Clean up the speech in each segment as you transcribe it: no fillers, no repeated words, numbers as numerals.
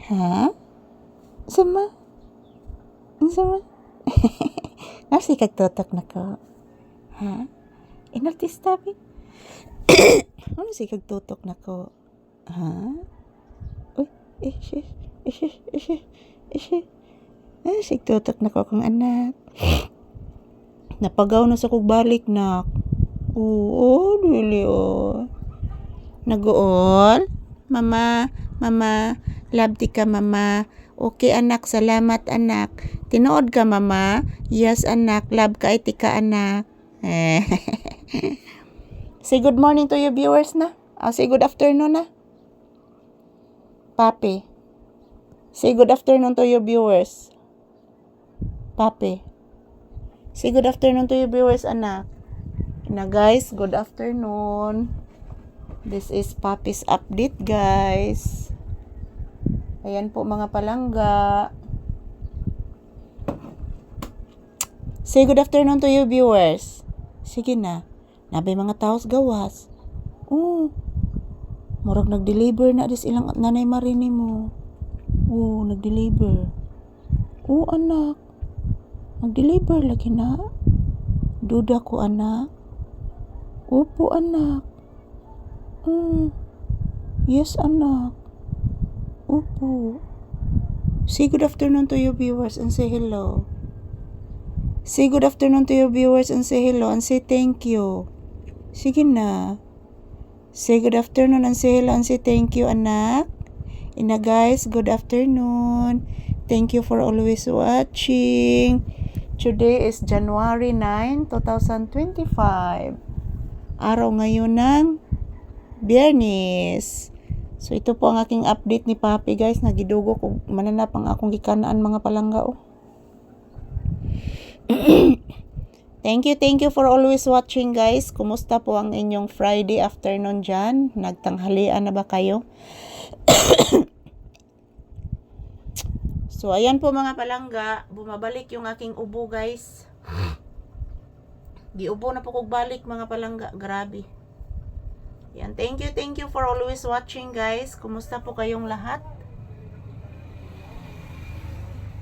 Ha? Sama? Sama? Nasi kagtotok na ko. Ha? Inartista bi? Ano si kagtotok na ko? Ha? Uy, ish. Si kagtotok na ko akong anak. Napagaw na sa kog balik na. Oo, dili oh. Nagool? Mama, love ti ka mama. Okay anak, salamat anak. Tinuod ka mama? Yes anak, love ka iti ka anak. Say good morning to your viewers na. Say good afternoon na. Papi. Say good afternoon to your viewers. Papi. Say good afternoon to your viewers anak. Na guys, good afternoon. This is Papi's update guys. Ayan po mga palangga. Say good afternoon to your viewers. Sige na. Nabay mga taos gawas. Murag nag-deliver na dis ilang nanay marini mo. Nag-deliver. Anak. Nag-deliver lagi na. Duda ko anak. Opo anak. Yes anak. Opo. Say good afternoon to your viewers and say hello. Say good afternoon to your viewers and say hello and say thank you. Sige na. Say good afternoon and say hello and say thank you anak. Ina guys, good afternoon. Thank you for always watching. Today is January 9, 2025. Araw ngayon ng Biyernes. So ito po ang aking update ni Papi guys. Nagidugo ko mananap ang akong gikanaan mga palangga oh. Thank you for always watching guys. Kumusta po ang inyong Friday afternoon dyan? Nagtanghalian na ba kayo? So ayan po mga palangga, bumabalik yung aking ubo guys. Giubo na po kog balik mga palangga, grabe. Yan, thank you for always watching guys. Kumusta po kayong lahat?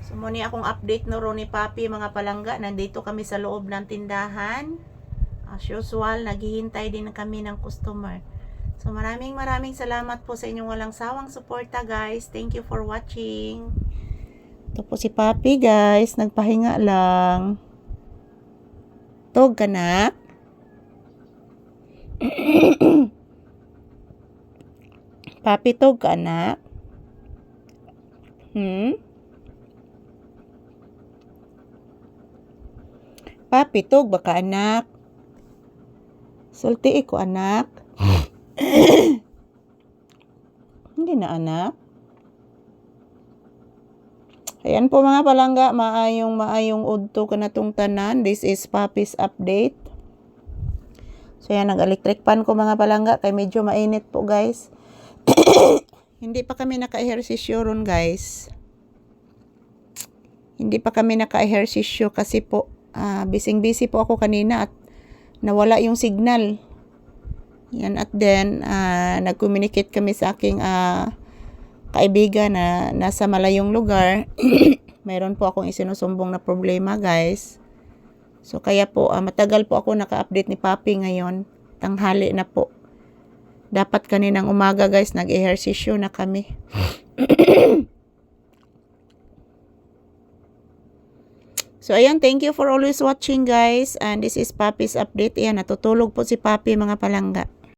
So muna akong update no ni Papi mga palangga. Nandito kami sa loob ng tindahan. As usual, naghihintay din kami ng customer. So maraming salamat po sa inyong walang sawang suporta guys. Thank you for watching. Ito po si Papi guys, nagpahinga lang. Tog ka na? Papi, tog ka anak? Papi, tog ba ka anak? Sulti ko anak? Hindi na anak? Ayan po mga palangga, maayong udto ka na tong tanan. This is Papi's update. So yan, nag-electric pan ko mga palangga, kay medyo mainit po guys. Hindi pa kami naka-ehersisyo ron guys. Hindi pa kami naka-ehersisyo kasi po, busy po ako kanina at nawala yung signal. Yan, at then, nag-communicate kami sa aking kaibigan na nasa malayong lugar. Mayroon po akong isinusumbong na problema guys. So kaya po matagal po ako naka-update ni Papi ngayon. Tanghali na po. Dapat kaninang umaga guys, nag-ehersisyo na kami. So ayan, thank you for always watching guys. And this is Papi's update. Ayan, natutulog po si Papi mga palangga.